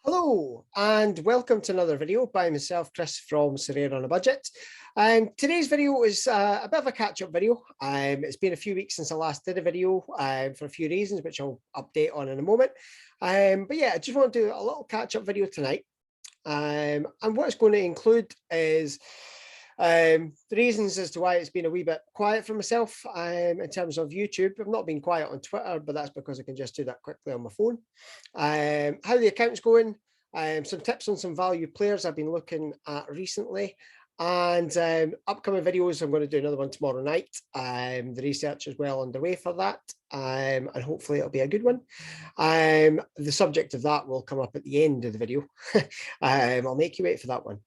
Hello and welcome to another video by myself, Chris from Sorare on a Budget. Today's video is a bit of a catch-up video. It's been a few weeks since I last did a video for a few reasons, which I'll update on in a moment. But yeah, I just want to do a little catch-up video tonight. And what it's going to include is the reasons as to why it's been a wee bit quiet for myself in terms of YouTube. I've not been quiet on Twitter, but that's because I can just do that quickly on my phone. How the account's going, some tips on some value players I've been looking at recently, and upcoming videos. I'm going to do another one tomorrow night. The research is well underway for that, and hopefully it'll be a good one. The subject of that will come up at the end of the video. I'll make you wait for that one.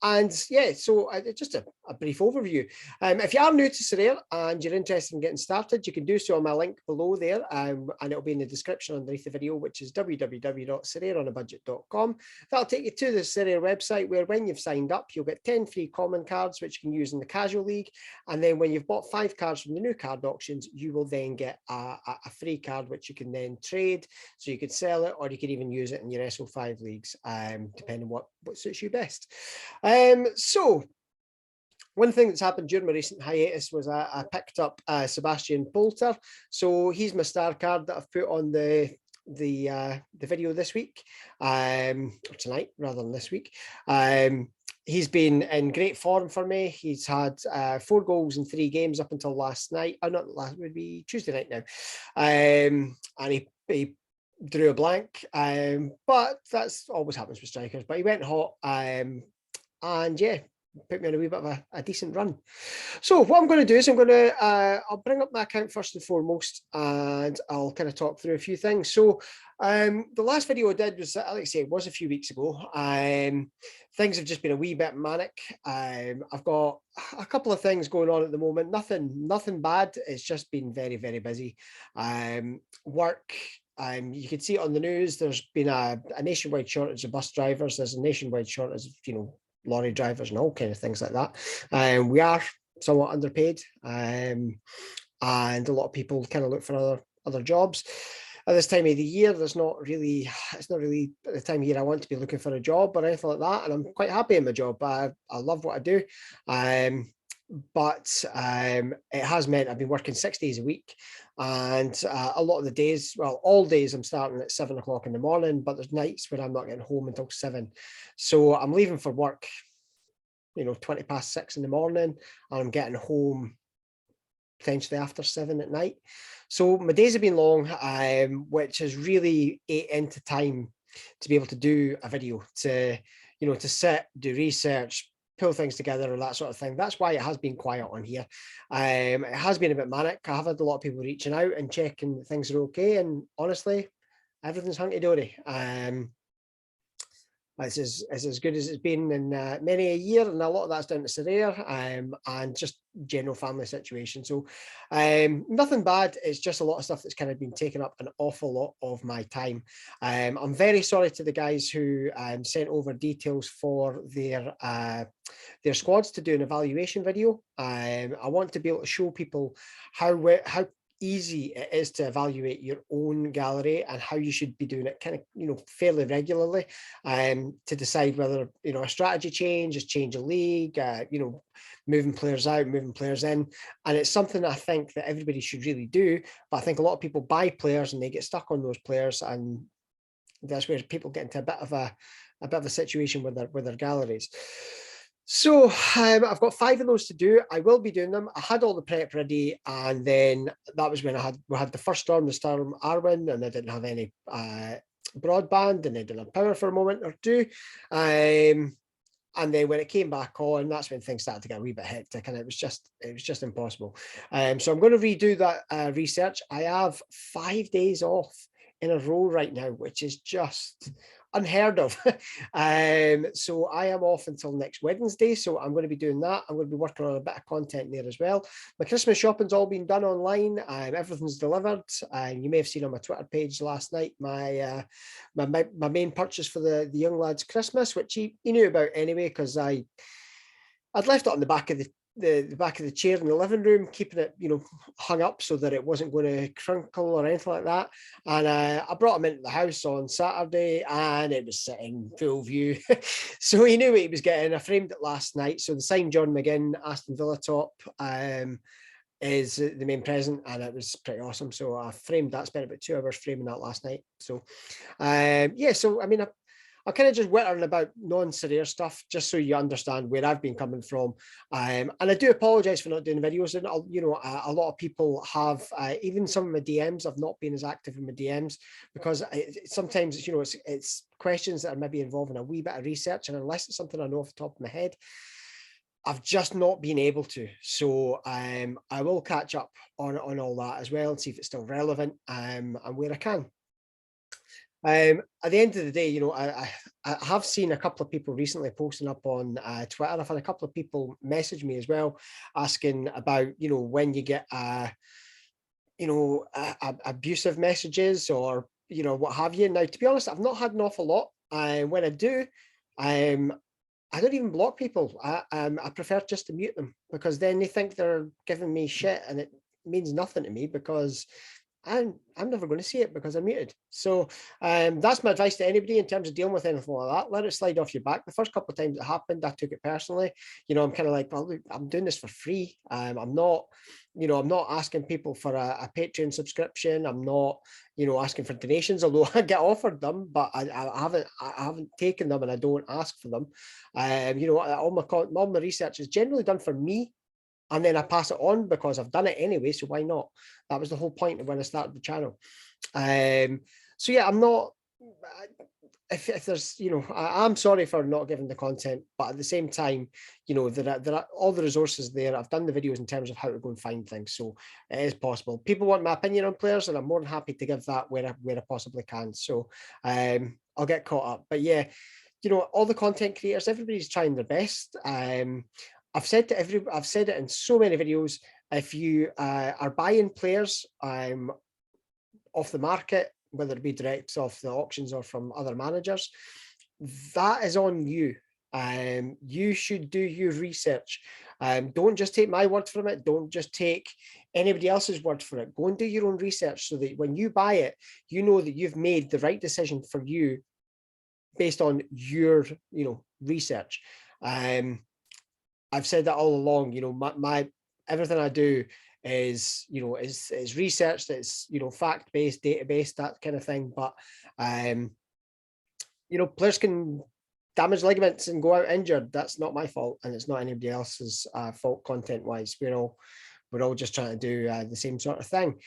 And yeah, so just a brief overview. If you are new to Sorare and you're interested in getting started, you can do so on my link below there, and it'll be in the description underneath the video, which is www.sorareonabudget.com. That'll take you to the Sorare website, where when you've signed up, you'll get 10 free common cards, which you can use in the casual league. And then when you've bought 5 cards from the new card auctions, you will then get a free card, which you can then trade. So you could sell it, or you could even use it in your SO5 leagues, depending on what suits you best. So one thing that's happened during my recent hiatus was I picked up Sebastian Polter. So he's my star card that I've put on the video this week, or tonight rather than this week. He's been in great form for me. He's had 4 goals in 3 games up until last night. Not last, would be Tuesday night now. And he drew a blank, but that's always happens with strikers. But he went hot, and yeah, put me on a wee bit of a decent run. So what I'm going to do is I'll bring up my account first and foremost, and I'll kind of talk through a few things. So the last video I did was, like I say, it was a few weeks ago. Things have just been a wee bit manic. I've got a couple of things going on at the moment. Nothing bad. It's just been very, very busy. Work. You can see it on the news. There's been a nationwide shortage of bus drivers. There's a nationwide shortage of, lorry drivers and all kind of things like that. We are somewhat underpaid, and a lot of people kind of look for other jobs. At this time of the year, it's not really the time of year I want to be looking for a job or anything like that. And I'm quite happy in my job. I love what I do. But it has meant I've been working 6 days a week, and a lot of the days, well, all days I'm starting at 7 o'clock in the morning, but there's nights where I'm not getting home until 7. So I'm leaving for work, 20 past 6 in the morning, and I'm getting home potentially after 7 at night. So my days have been long, which has really ate into time to be able to do a video, to sit, do research, pull things together and that sort of thing. That's why it has been quiet on here. It has been a bit manic. I have had a lot of people reaching out and checking that things are okay, and honestly, everything's hunky-dory. It's as good as it's been in many a year, and a lot of that's down to Sorare and just general family situation. So nothing bad. It's just a lot of stuff that's kind of been taking up an awful lot of my time. I'm very sorry to the guys who sent over details for their squads to do an evaluation video. I want to be able to show people how easy it is to evaluate your own gallery, and how you should be doing it kind of fairly regularly, to decide whether a strategy change is change a league, moving players out, moving players in. And it's something that I think that everybody should really do, but I think a lot of people buy players and they get stuck on those players, and that's where people get into a bit of a situation with their galleries. So I've got 5 of those to do. I will be doing them. I had all the prep ready, and then that was when we had the first storm, the Storm Arwen, and I didn't have any broadband, and I didn't have power for a moment or two. And then when it came back on, that's when things started to get a wee bit hectic, and it was just impossible. So I'm going to redo that research. I have 5 days off in a row right now, which is just unheard of. So I am off until next Wednesday, so I'm going to be doing that. I'm going to be working on a bit of content there as well. My Christmas shopping's all been done online. Everything's delivered. You may have seen on my Twitter page last night my main purchase for the young lad's Christmas, which he knew about anyway, because I'd left it on the back of the back of the chair in the living room, keeping it, hung up so that it wasn't going to crinkle or anything like that. And I brought him into the house on Saturday, and it was sitting full view. So he knew what he was getting. I framed it last night. So the signed John McGinn Aston Villa top is the main present, and it was pretty awesome. So I framed that, spent about 2 hours framing that last night. So yeah, so I mean, I kind of just whittering about non-Sorare stuff, just so you understand where I've been coming from. And I do apologize for not doing videos. And a lot of people have, even some of my DMs, I've not been as active in my DMs because sometimes it's questions that are maybe involving a wee bit of research, and unless it's something I know off the top of my head, I've just not been able to. So I will catch up on all that as well and see if it's still relevant and where I can. At the end of the day, I have seen a couple of people recently posting up on Twitter. I've had a couple of people message me as well, asking about, when you get, abusive messages or, what have you. Now, to be honest, I've not had an awful lot. When I do, I don't even block people. I prefer just to mute them, because then they think they're giving me shit and it means nothing to me, because I'm never going to see it because I'm muted. So that's my advice to anybody in terms of dealing with anything like that. Let it slide off your back. The first couple of times it happened, I took it personally. I'm kind of like, well, I'm doing this for free. I'm not asking people for a Patreon subscription. I'm not, asking for donations, although I get offered them, but I haven't taken them, and I don't ask for them. All my research is generally done for me, and then I pass it on because I've done it anyway, so why not? That was the whole point of when I started the channel. So yeah, I'm not, if there's, I'm sorry for not giving the content, but at the same time, there are all the resources there. I've done the videos in terms of how to go and find things, so it is possible. People want my opinion on players, and I'm more than happy to give that where I possibly can. So I'll get caught up. But yeah, all the content creators, everybody's trying their best. I've said it in so many videos. If you are buying players off the market, whether it be direct off the auctions or from other managers, that is on you. You should do your research. Don't just take my word from it. Don't just take anybody else's word for it. Go and do your own research, so that when you buy it, you know that you've made the right decision for you based on your research. I've said that all along. My everything I do is is research that's fact-based, data-based, that kind of thing. But players can damage ligaments and go out injured. That's not my fault, and it's not anybody else's fault content-wise. We're all just trying to do the same sort of thing.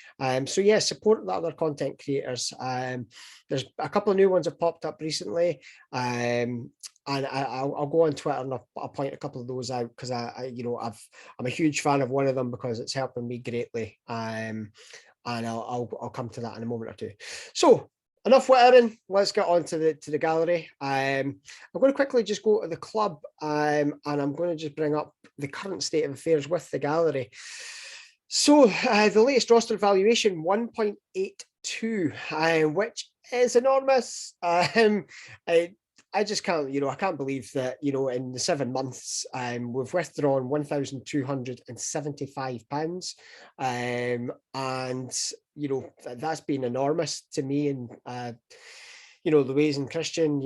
So yeah, support the other content creators. There's a couple of new ones have popped up recently, and I'll go on Twitter and I'll point a couple of those out, because I'm a huge fan of one of them because it's helping me greatly. And I'll come to that in a moment or two. So enough whittering. Let's get on to the gallery. I'm going to quickly just go to the club, and I'm going to just bring up the current state of affairs with the gallery. So the latest roster valuation, 1.82, which is enormous. I just can't, I can't believe that, in the 7 months, we've withdrawn £1,275. And, that's been enormous to me. And, Louise and Christian,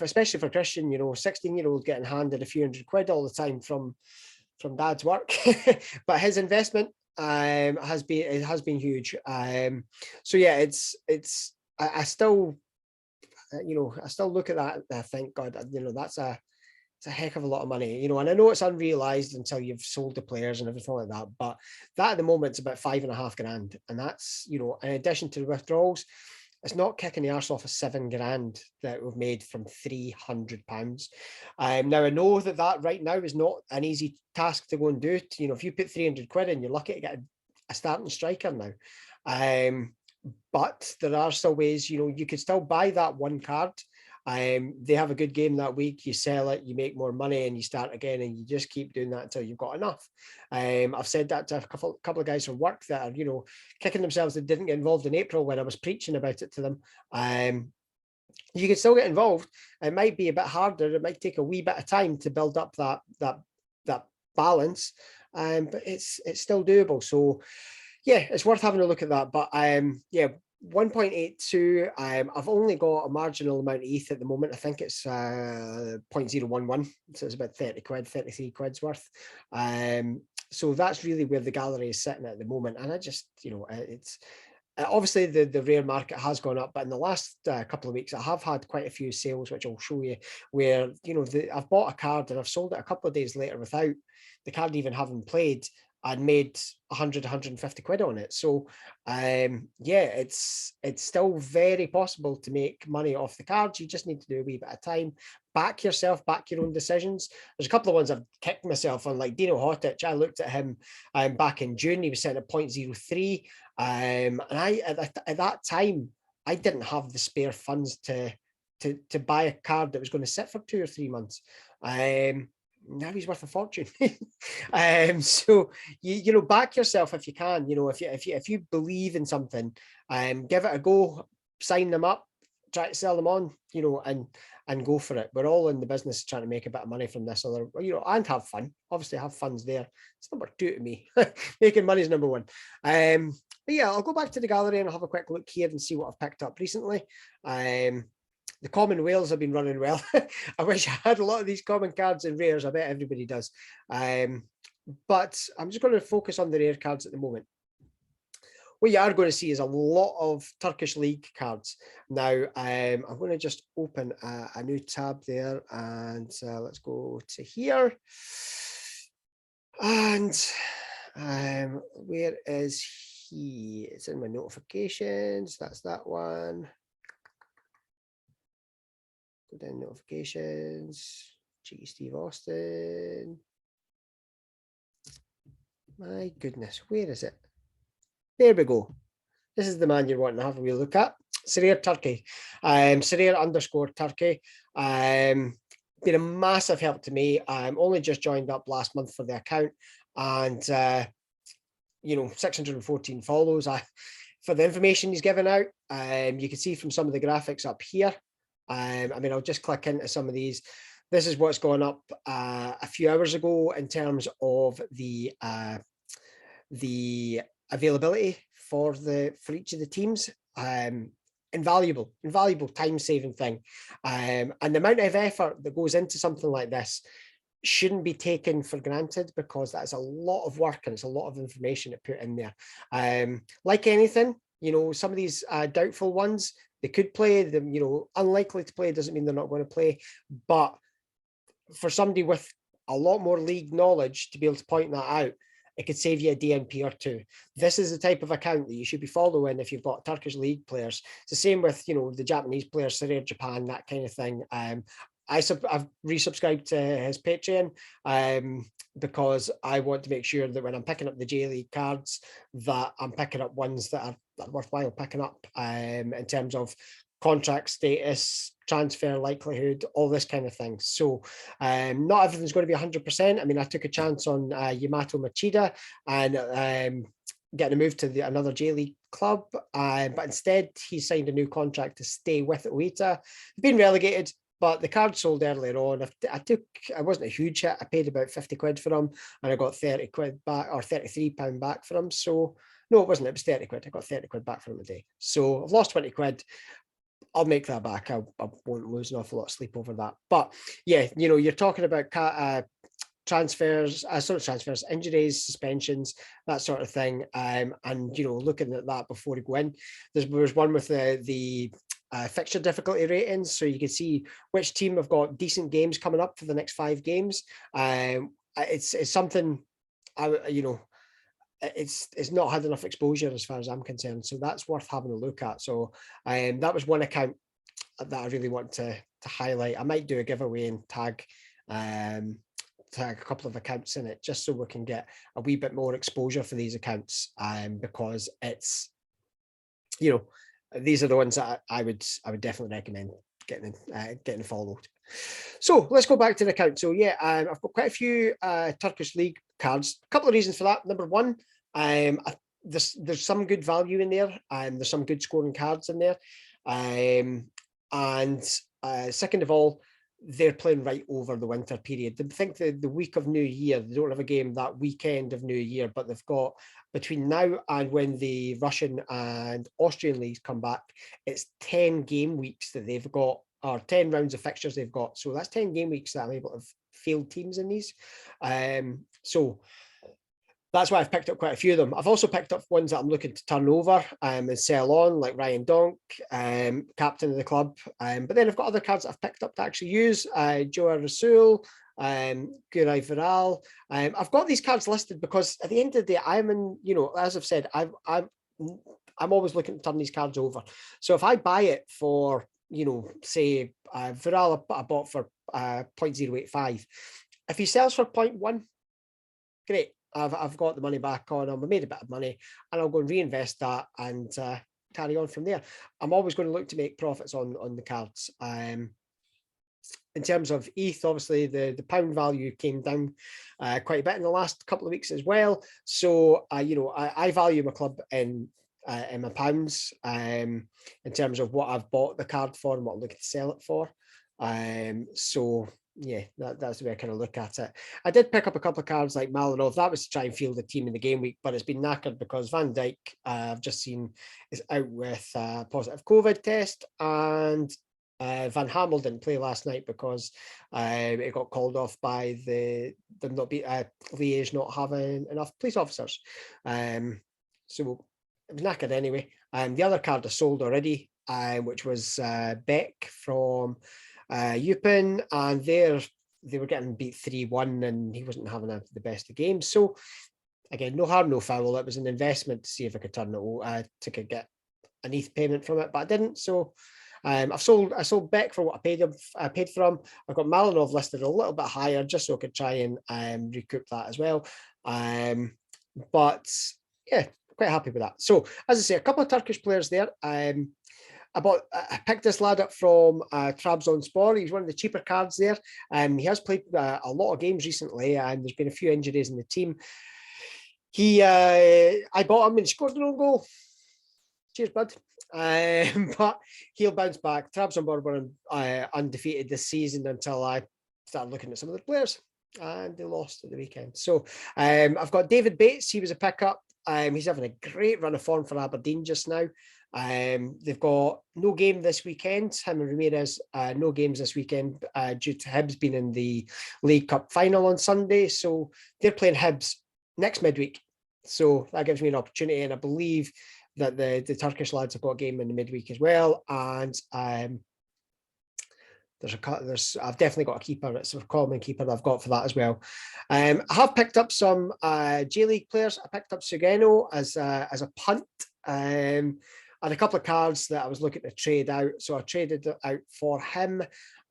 especially for Christian, 16-year-old getting handed a few £100 all the time from dad's work. But his investment has been huge. So yeah, I still look at that and I think, God, it's a heck of a lot of money, and I know it's unrealized until you've sold the players and everything like that, but that at the moment it's about £5,500, and that's, in addition to the withdrawals, it's not kicking the arse off of £7,000 that we've made from £300. Now I know that right now is not an easy task to go and do. If you put £300 in, you're lucky to get a starting striker now. But there are still ways, you could still buy that one card. They have a good game that week, you sell it, you make more money, and you start again, and you just keep doing that until you've got enough. I've said that to a couple of guys from work that are, kicking themselves that didn't get involved in April when I was preaching about it to them. You can still get involved. It might be a bit harder. It might take a wee bit of time to build up that balance, but it's still doable. So yeah, it's worth having a look at that. But yeah, 1.82. I've only got a marginal amount of ETH at the moment. I think it's 0.011, so it's about 30 quid, 33 quid's worth. So that's really where the gallery is sitting at the moment. And I just, it's obviously the rare market has gone up, but in the last couple of weeks, I have had quite a few sales, which I'll show you, where I've bought a card and I've sold it a couple of days later without the card even having played, and made 100, 150 quid on it. So yeah, it's still very possible to make money off the cards. You just need to do a wee bit of time, back yourself, back your own decisions. There's a couple of ones I've kicked myself on, like Dino Hotic. I looked at him back in June. He was sitting at 0.03. And I at that time, I didn't have the spare funds to buy a card that was going to sit for 2 or 3 months. Now he's worth a fortune. So you back yourself if you can. If you believe in something, give it a go, sign them up, try to sell them on, and go for it. We're all in the business trying to make a bit of money from this, and have fun. Obviously, have fun's there. It's number 2 to me. Making money is number 1. But yeah, I'll go back to the gallery and I'll have a quick look here and see what I've picked up recently. The common whales have been running well. I wish I had a lot of these common cards and rares. I bet everybody does. But I'm just going to focus on the rare cards at the moment. What you are going to see is a lot of Turkish League cards. Now, I'm going to just open a new tab there, and let's go to here. And where is he? It's in my notifications. That's that one. Go down notifications. Cheeky Steve Austin. My goodness, where is it? There we go. This is the man you're wanting to have a wee look at. Sorare Turkey. Sorare _ Turkey. Been a massive help to me. I'm only just joined up last month for the account, and 614 follows. For the information he's given out, you can see from some of the graphics up here. I'll just click into some of these. This is what's gone up a few hours ago in terms of the availability for each of the teams. Invaluable time-saving thing. And the amount of effort that goes into something like this shouldn't be taken for granted, because that's a lot of work and it's a lot of information to put in there. Like anything, some of these doubtful ones, they could play them, unlikely to play doesn't mean they're not going to play. But for somebody with a lot more league knowledge to be able to point that out, it could save you a DNP or 2. This is the type of account that you should be following if you've got Turkish League players. It's the same with, the Japanese players, Sorare Japan, that kind of thing. I've resubscribed to his Patreon because I want to make sure that when I'm picking up the J League cards, that I'm picking up ones that are worthwhile picking up in terms of contract status, transfer likelihood, all this kind of thing. So not everything's going to be 100%. I took a chance on Yamato Machida and getting a move to another J League club, but instead he signed a new contract to stay with Oita. Been relegated, but the card sold earlier on. I wasn't a huge hit. I paid about 50 quid for them, and I got 30 quid back, or £33 back for them. So no, it wasn't. It was 30 quid. I got 30 quid back for them a day. So I've lost 20 quid. I'll make that back. I won't lose an awful lot of sleep over that. But yeah, you're talking about transfers, injuries, suspensions, that sort of thing. And looking at that before you go in, there was one with the fixture difficulty ratings, so you can see which team have got decent games coming up for the next 5 games. It's something it's not had enough exposure as far as I'm concerned, so that's worth having a look at. So that was one account that I really want to highlight. I might do a giveaway and tag a couple of accounts in it, just so we can get a wee bit more exposure for these accounts, because it's these are the ones that I would definitely recommend getting followed. So let's go back to the account. So yeah, I've got quite a few Turkish League cards. A couple of reasons for that. Number one, there's some good value in there, and there's some good scoring cards in there. And second of all, they're playing right over the winter period. I think the week of New Year, they don't have a game that weekend of New Year, but they've got, between now and when the Russian and Austrian leagues come back, it's 10 game weeks that they've got, or 10 rounds of fixtures they've got. So that's 10 game weeks that I'm able to field teams in these. So that's why I've picked up quite a few of them. I've also picked up ones that I'm looking to turn over and sell on, like Ryan Donk, captain of the club. But then I've got other cards that I've picked up to actually use. Joa Rasul, Gurai Viral. I've got these cards listed because at the end of the day, I'm in, as I've said, I'm always looking to turn these cards over. So if I buy it for, say Viral I bought for 0.085. If he sells for 0.1, great. I've got the money back on him. I made a bit of money, and I'll go and reinvest that and carry on from there. I'm always going to look to make profits on the cards. In terms of ETH, obviously the pound value came down quite a bit in the last couple of weeks as well. So I value my club in my pounds in terms of what I've bought the card for and what I'm looking to sell it for. So yeah, that's the way I kind of look at it. I did pick up a couple of cards like Malinov. That was to try and field the team in the game week, but it's been knackered because Van Dijk, I've just seen, is out with a positive COVID test, and Van Hamel didn't play last night because it got called off by them not be Liège not having enough police officers. So it was knackered anyway. The other card I sold already, which was Beck from Eupen, and they were getting beat 3-1 and he wasn't having the best of games. So again, no harm, no foul. It was an investment to see if I could turn it to get an ETH payment from it, but I didn't. So I sold Beck for what I paid for him. I've got Malinov listed a little bit higher just so I could try and recoup that as well. But yeah, quite happy with that. So as I say, a couple of Turkish players there. I picked this lad up from Trabzonspor. He's one of the cheaper cards there. He has played a lot of games recently, and there's been a few injuries in the team. I bought him and he scored an own goal. Cheers, bud. But he'll bounce back. Trabzonspor were undefeated this season until I started looking at some of the players, and they lost at the weekend. So I've got David Bates. He was a pickup. He's having a great run of form for Aberdeen just now. They've got no game this weekend. Him and Ramirez, no games this weekend due to Hibs being in the League Cup final on Sunday. So they're playing Hibs next midweek. So that gives me an opportunity, and I believe that the Turkish lads have got a game in the midweek as well. And I've definitely got a keeper. It's a common keeper that I've got for that as well. I have picked up some J League players. I picked up Sugeno as a punt. And a couple of cards that I was looking to trade out. So I traded out for him.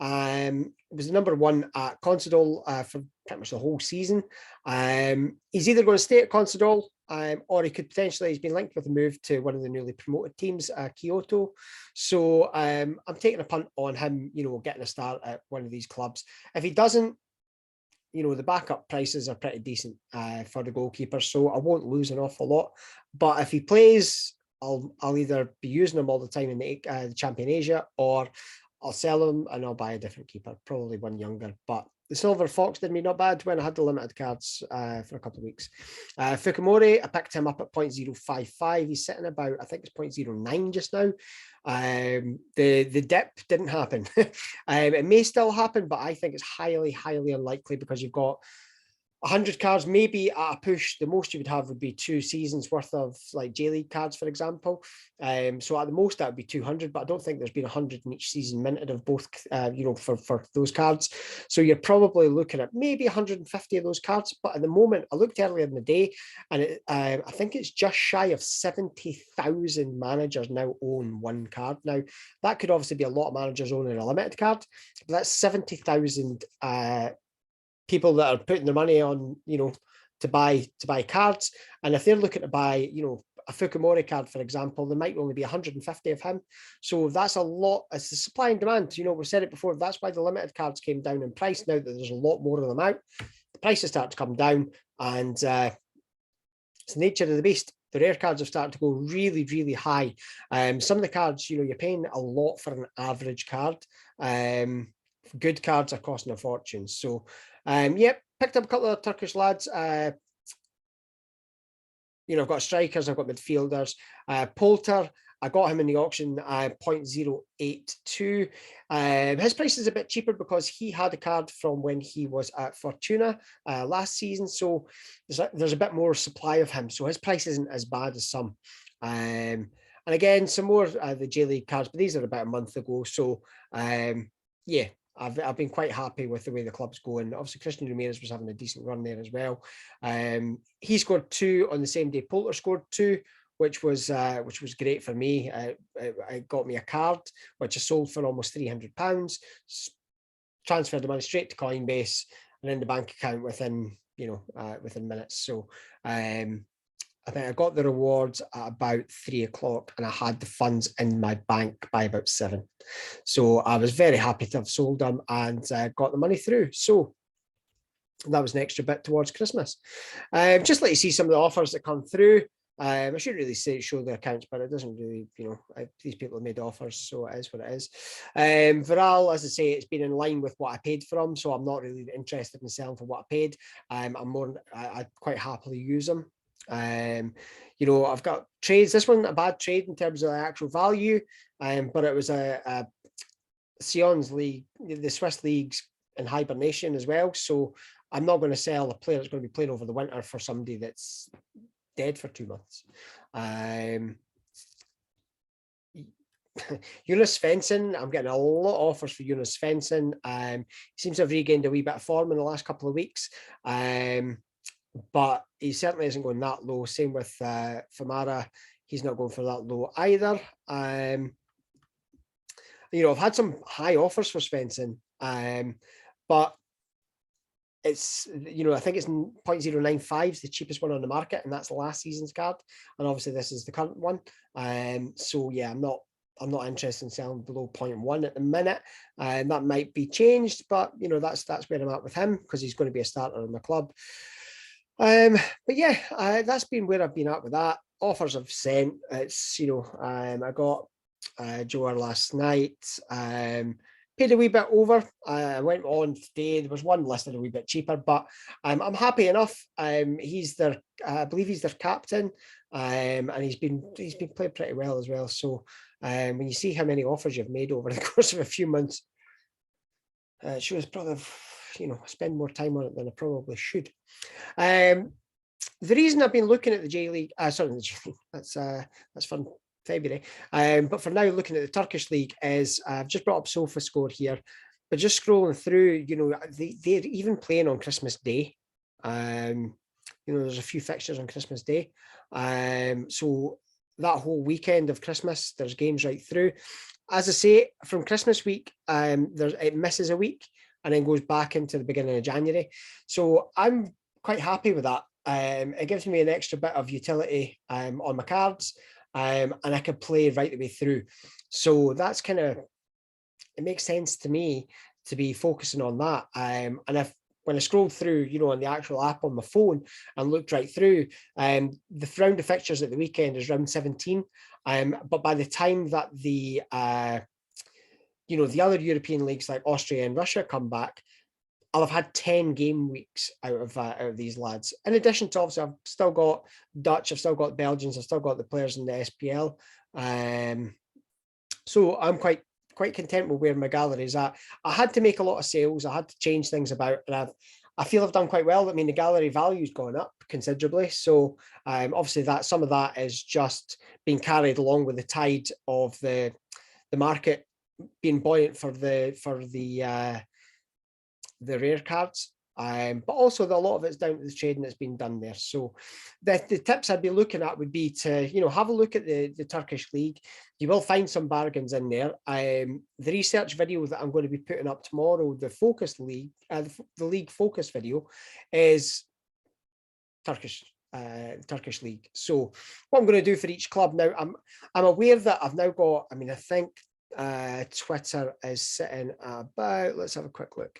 It was the number one at Consadole for pretty much the whole season. He's either going to stay at Consadole or he could potentially, he's been linked with a move to one of the newly promoted teams, Kyoto. So I'm taking a punt on him, getting a start at one of these clubs. If he doesn't, the backup prices are pretty decent for the goalkeeper, so I won't lose an awful lot. But if he plays, I'll either be using him all the time in the Champion Asia, or I'll sell him and I'll buy a different keeper, probably one younger. But the Silver Fox did me not bad when I had the limited cards for a couple of weeks. Fukumori, I picked him up at 0.055. He's sitting about, I think it's 0.09 just now. The dip didn't happen. It may still happen, but I think it's highly, highly unlikely because you've got 100 cards, maybe at a push. The most you would have would be 2 seasons worth of like J League cards, for example. So at the most that would be 200, but I don't think there's been 100 in each season minted of both, for those cards. So you're probably looking at maybe 150 of those cards. But at the moment, I looked earlier in the day, and I think it's just shy of 70,000 managers now own one card. Now that could obviously be a lot of managers owning a limited card, but that's 70,000 people that are putting their money on, to buy cards. And if they're looking to buy, a Fukumori card, for example, there might only be 150 of him. So that's a lot. It's the supply and demand. We've said it before. That's why the limited cards came down in price. Now that there's a lot more of them out, the prices start to come down, and it's the nature of the beast. The rare cards have started to go really, really high. Some of the cards, you're paying a lot for an average card. good cards are costing a fortune. So, yep, picked up a couple of Turkish lads. I've got strikers, I've got midfielders. Poulter, I got him in the auction 0.082. His price is a bit cheaper because he had a card from when he was at Fortuna last season. So there's a bit more supply of him. So his price isn't as bad as some. And again, some more the J League cards, but these are about a month ago. So yeah, I've been quite happy with the way the club's going. Obviously, Christian Ramirez was having a decent run there as well. He scored 2 on the same day. Poulter scored 2, which was great for me. It got me a card, which I sold for almost £300. Transferred the money straight to Coinbase and in the bank account within minutes. So I think I got the rewards at about 3 o'clock and I had the funds in my bank by about 7. So I was very happy to have sold them and got the money through. So that was an extra bit towards Christmas. Just let you see some of the offers that come through. I shouldn't really show the accounts, but it doesn't really, these people have made offers, so it is what it is. Viral, as I say, it's been in line with what I paid for them, so I'm not really interested in selling for what I paid. I'd quite happily use them. I've got trades. This wasn't a bad trade in terms of the actual value, but it was a Sion's league, the Swiss leagues in hibernation as well. So I'm not going to sell a player that's going to be playing over the winter for somebody that's dead for 2 months. Jonas Svensson, I'm getting a lot of offers for Jonas Svensson. He seems to have regained a wee bit of form in the last couple of weeks. But he certainly isn't going that low. Same with Famara. He's not going for that low either. I've had some high offers for Svensson, but it's, I think it's 0.095 is the cheapest one on the market, and that's last season's card. And obviously this is the current one. So yeah, I'm not interested in selling below 0.1 at the minute. That might be changed, but that's where I'm at with him because he's going to be a starter in the club. But yeah, that's been where I've been at with that. Offers I've sent. It's I got Joer last night. Paid a wee bit over. I went on today. There was one listed a wee bit cheaper, but I'm happy enough. I believe he's their captain, and he's been playing pretty well as well. So when you see how many offers you've made over the course of a few months, it shows probably spend more time on it than I probably should. The reason I've been looking at the J League, the J League, that's for February, but for now looking at the Turkish League is I've just brought up SofaScore here, but just scrolling through, they're even playing on Christmas Day. There's a few fixtures on Christmas Day, so that whole weekend of Christmas, there's games right through. As I say, from Christmas week, it misses a week and then goes back into the beginning of January. So I'm quite happy with that. It gives me an extra bit of utility on my cards, and I can play right the way through. So that's it makes sense to me to be focusing on that. And when I scrolled through, on the actual app on my phone and looked right through, the round of fixtures at the weekend is round 17. But by the time that the other European leagues like Austria and Russia come back, I'll have had 10 game weeks out of these lads. In addition to, obviously, I've still got Dutch, I've still got Belgians, I've still got the players in the SPL. So I'm quite content with where my gallery is at. I had to make a lot of sales. I had to change things about, and I feel I've done quite well. I mean, the gallery value's gone up considerably. So obviously some of that is just being carried along with the tide of the market being buoyant for the rare cards. But also a lot of it's down to the trading that's been done there. So the tips I'd be looking at would be to have a look at the Turkish League. You will find some bargains in there. The research video that I'm going to be putting up tomorrow, the Focus League, the League Focus video, is Turkish League. So what I'm going to do for each club now, I'm aware that I've now got, I think Twitter is sitting about, let's have a quick look.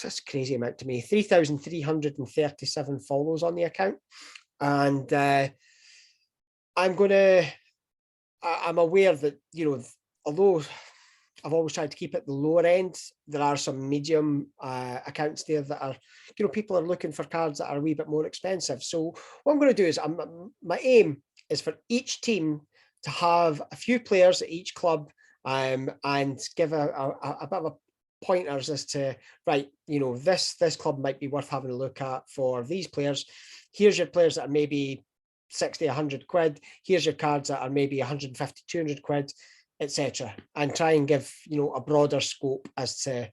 That's a crazy amount to me. 3,337 follows on the account. And I'm aware that, although I've always tried to keep it the lower end. There are some medium accounts there that are, people are looking for cards that are a wee bit more expensive. So what I'm going to do is, my aim is for each team to have a few players at each club, and give a bit of a pointers as to, right, this club might be worth having a look at for these players. Here's your players that are maybe 60, 100 quid. Here's your cards that are maybe 150, 200 quid, etc. And try and give, a broader scope as to,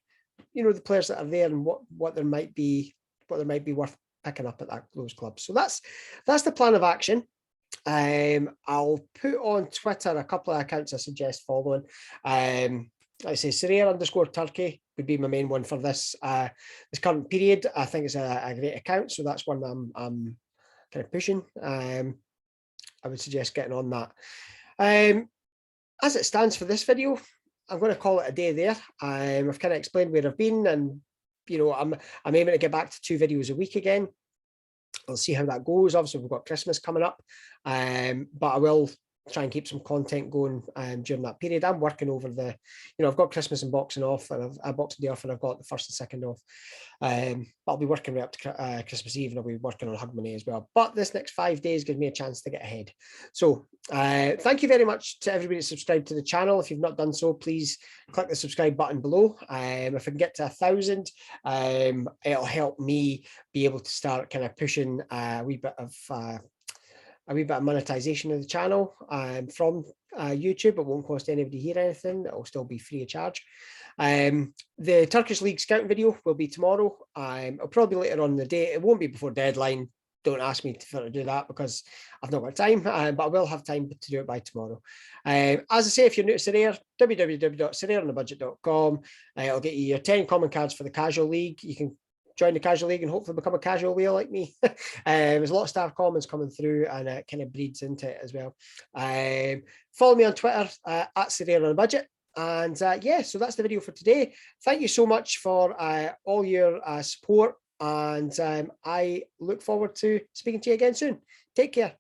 the players that are there and what there might be worth picking up at those clubs. So that's the plan of action. I'll put on Twitter a couple of accounts I suggest following. Like I say, Sorare_Turkey would be my main one for this current period. I think it's a great account, so that's one I'm kind of pushing. I would suggest getting on that. As it stands for this video, I'm going to call it a day there. I've kind of explained where I've been, and I'm aiming to get back to 2 videos a week again. I'll see how that goes. Obviously, we've got Christmas coming up, but I will try and keep some content going during that period. I'm working over the, I've got Christmas and Boxing off, and Boxing Day off, and I've got the 1st and 2nd off. But I'll be working right up to Christmas Eve, and I'll be working on Hug Money as well. But this next 5 days gives me a chance to get ahead. So thank you very much to everybody that subscribed to the channel. If you've not done so, please click the subscribe button below. If I can get to 1,000, it'll help me be able to start kind of pushing a wee bit of monetization of the channel from YouTube. It won't cost anybody here anything. It'll still be free of charge. The Turkish League scouting video will be tomorrow. It'll probably be later on in the day. It won't be before deadline. Don't ask me to do that because I've not got time, but I will have time to do it by tomorrow. As I say, if you're new to Sorare, www.sorareonabudget.com. It'll get you your 10 common cards for the casual league. You can join the casual league and hopefully become a casual whale like me. There's a lot of star commons coming through, and it kind of breeds into it as well. Follow me on Twitter at Sorare on a Budget. And yeah, so that's the video for today. Thank you so much for all your support, and I look forward to speaking to you again soon. Take care.